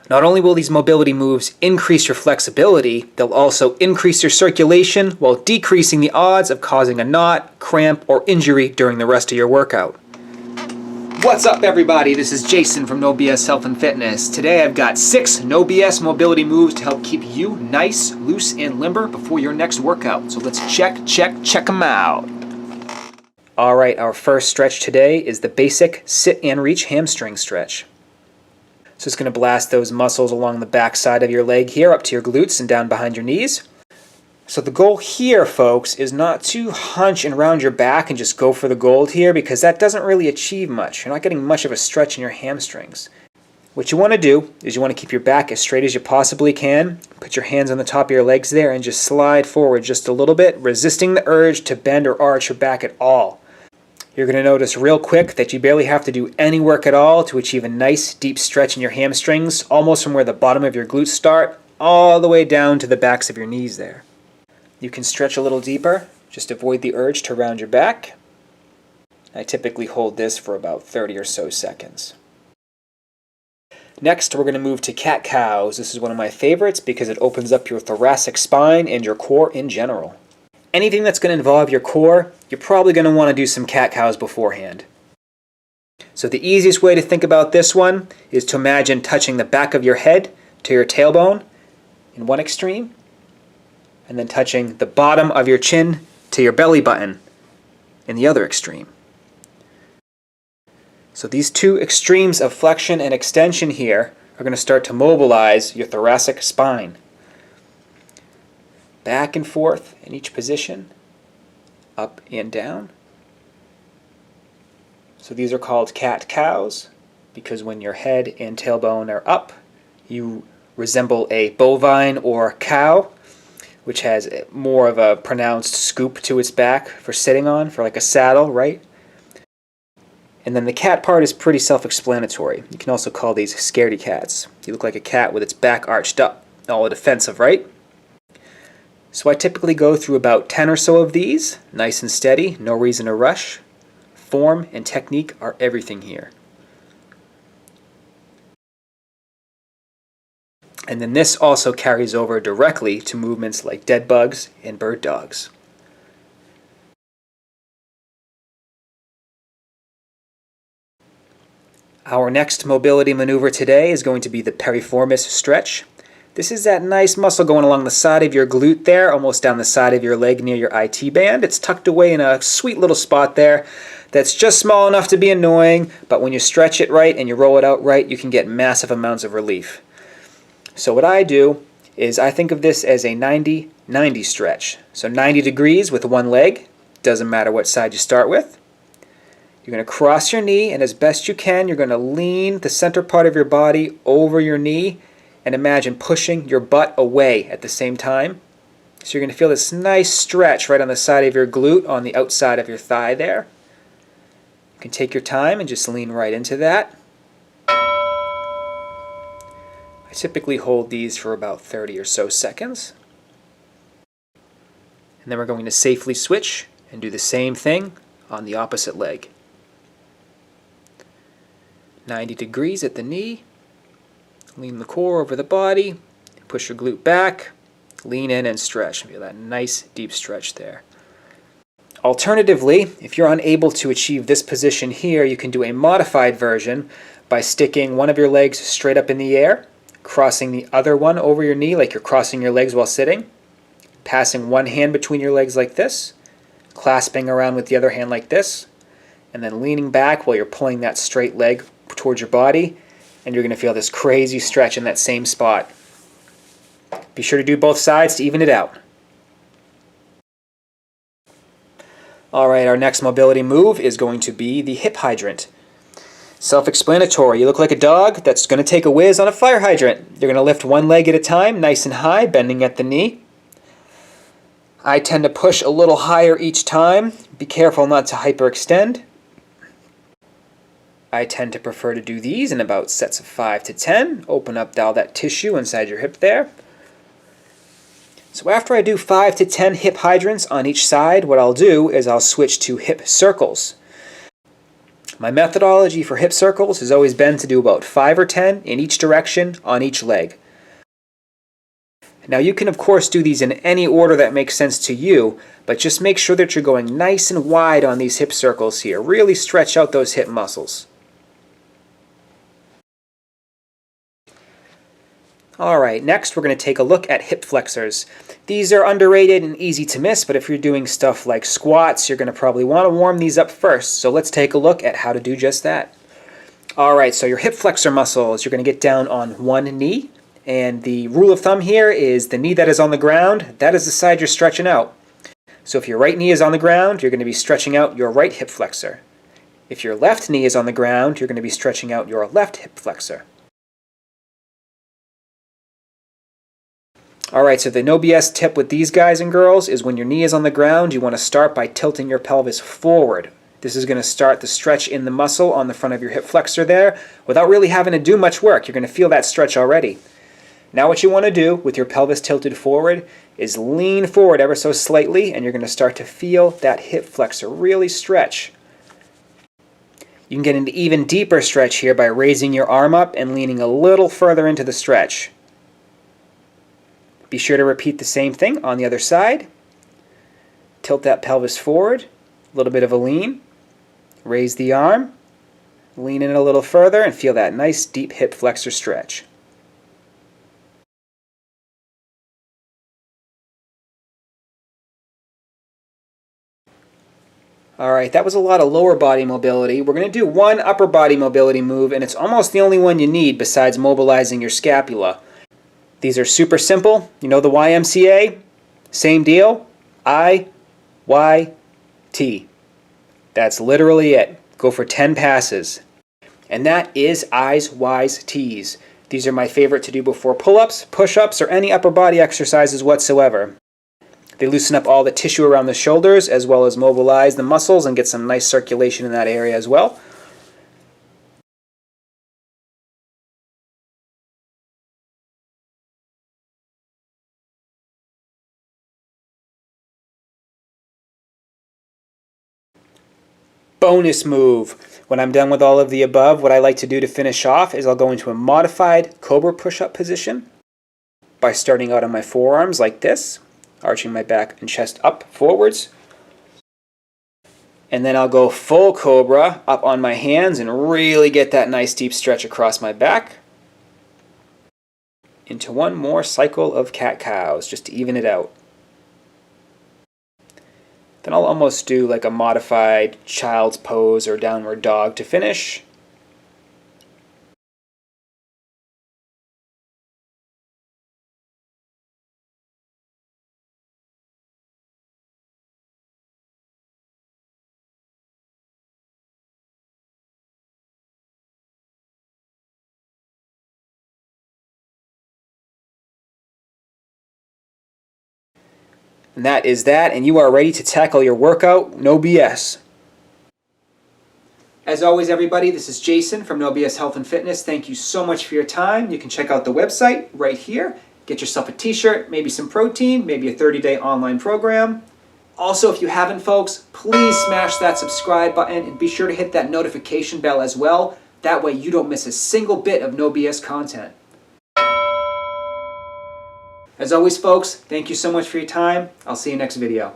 Not only will these mobility moves increase your flexibility, they'll also increase your circulation while decreasing the odds of causing a knot, cramp, or injury during the rest of your workout. What's up, everybody? This is Jason from No BS Health and Fitness. Today I've got 6 No BS mobility moves to help keep you nice, loose, and limber before your next workout. So let's check them out. Alright, our first stretch today is the basic sit and reach hamstring stretch. So it's going to blast those muscles along the back side of your leg here up to your glutes and down behind your knees. So the goal here, folks, is not to hunch and round your back and just go for the gold here, because that doesn't really achieve much. You're not getting much of a stretch in your hamstrings. What you want to do is you want to keep your back as straight as you possibly can. Put your hands on the top of your legs there and just slide forward just a little bit, resisting the urge to bend or arch your back at all. You're going to notice real quick that you barely have to do any work at all to achieve a nice deep stretch in your hamstrings, almost from where the bottom of your glutes start, all the way down to the backs of your knees there. You can stretch a little deeper, just avoid the urge to round your back. I typically hold this for about 30 or so seconds. Next, we're going to move to cat-cows. This is one of my favorites because it opens up your thoracic spine and your core in general. Anything that's going to involve your core, you're probably going to want to do some cat-cows beforehand. So the easiest way to think about this one is to imagine touching the back of your head to your tailbone in one extreme, and then touching the bottom of your chin to your belly button in the other extreme. So these two extremes of flexion and extension here are going to start to mobilize your thoracic spine. Back and forth in each position, up and down. So these are called cat-cows because when your head and tailbone are up, you resemble a bovine or cow, which has more of a pronounced scoop to its back for sitting on, for like a saddle, right? And then the cat part is pretty self-explanatory. You can also call these scaredy cats. You look like a cat with its back arched up, all defensive, right? So I typically go through about 10 or so of these, nice and steady, no reason to rush. Form and technique are everything here. And then this also carries over directly to movements like dead bugs and bird dogs. Our next mobility maneuver today is going to be the PIRIFORMIS stretch. This is that nice muscle going along the side of your glute there, almost down the side of your leg near your IT band. It's tucked away in a sweet little spot there that's just small enough to be annoying, but when you stretch it right and you roll it out right, you can get massive amounts of relief. So what I do is I think of this as a 90-90 stretch. So 90 degrees with one leg, doesn't matter what side you start with. You're going to cross your knee, and as best you can, you're going to lean the center part of your body over your knee and imagine pushing your butt away at the same time. So you're going to feel this nice stretch right on the side of your glute, on the outside of your thigh there. You can take your time and just lean right into that. I typically hold these for about 30 or so seconds. And then we're going to safely switch and do the same thing on the opposite leg. 90 degrees at the knee. Lean the core over the body, push your glute back, lean in and stretch. Feel that nice deep stretch there. Alternatively, if you're unable to achieve this position here, you can do a modified version by sticking one of your legs straight up in the air, crossing the other one over your knee like you're crossing your legs while sitting, passing one hand between your legs like this, clasping around with the other hand like this, and then leaning back while you're pulling that straight leg towards your body, and you're going to feel this crazy stretch in that same spot. Be sure to do both sides to even it out. Alright, our next mobility move is going to be the hip hydrant. Self-explanatory. You look like a dog that's going to take a whiz on a fire hydrant. You're going to lift one leg at a time, nice and high, bending at the knee. I tend to push a little higher each time. Be careful not to hyperextend. I tend to prefer to do these in about sets of 5 to 10. Open up all that tissue inside your hip there. So after I do 5 to 10 hip hydrants on each side, what I'll do is I'll switch to hip circles. My methodology for hip circles has always been to do about 5 or 10 in each direction on each leg. Now you can of course do these in any order that makes sense to you, but just make sure that you're going nice and wide on these hip circles here. Really stretch out those hip muscles. Alright, next we're going to take a look at hip flexors. These are underrated and easy to miss, but if you're doing stuff like squats, you're going to probably want to warm these up first. So let's take a look at how to do just that. Alright, so your hip flexor muscles, you're going to get down on one knee. And the rule of thumb here is the knee that is on the ground, that is the side you're stretching out. So if your right knee is on the ground, you're going to be stretching out your right hip flexor. If your left knee is on the ground, you're going to be stretching out your left hip flexor. Alright, so the no BS tip with these guys and girls is when your knee is on the ground, you want to start by tilting your pelvis forward. This is going to start the stretch in the muscle on the front of your hip flexor there without really having to do much work. You're going to feel that stretch already. Now what you want to do with your pelvis tilted forward is lean forward ever so slightly, and you're going to start to feel that hip flexor really stretch. You can get an even deeper stretch here by raising your arm up and leaning a little further into the stretch. Be sure to repeat the same thing on the other side. Tilt that pelvis forward, a little bit of a lean. Raise the arm, lean in a little further, and feel that nice deep hip flexor stretch. Alright, that was a lot of lower body mobility. We're going to do one upper body mobility move, and it's almost the only one you need besides mobilizing your scapula. These are super simple. You know the YMCA? Same deal. I, Y, T. That's literally it. Go for 10 passes. And that is I's, Y's, T's. These are my favorite to do before pull-ups, push-ups, or any upper body exercises whatsoever. They loosen up all the tissue around the shoulders as well as mobilize the muscles and get some nice circulation in that area as well. Bonus move. When I'm done with all of the above, what I like to do to finish off is I'll go into a modified cobra push-up position by starting out on my forearms like this, arching my back and chest up forwards. And then I'll go full cobra up on my hands and really get that nice deep stretch across my back. Into one more cycle of cat-cows just to even it out. Then I'll almost do like a modified child's pose or downward dog to finish. And that is that, and you are ready to tackle your workout, no BS. As always, everybody, this is Jason from No BS Health and Fitness. Thank you so much for your time. You can check out the website right here. Get yourself a t-shirt, maybe some protein, maybe a 30-day online program. Also, if you haven't, folks, please smash that subscribe button and be sure to hit that notification bell as well. That way you don't miss a single bit of No BS content. As always, folks, thank you so much for your time. I'll see you next video.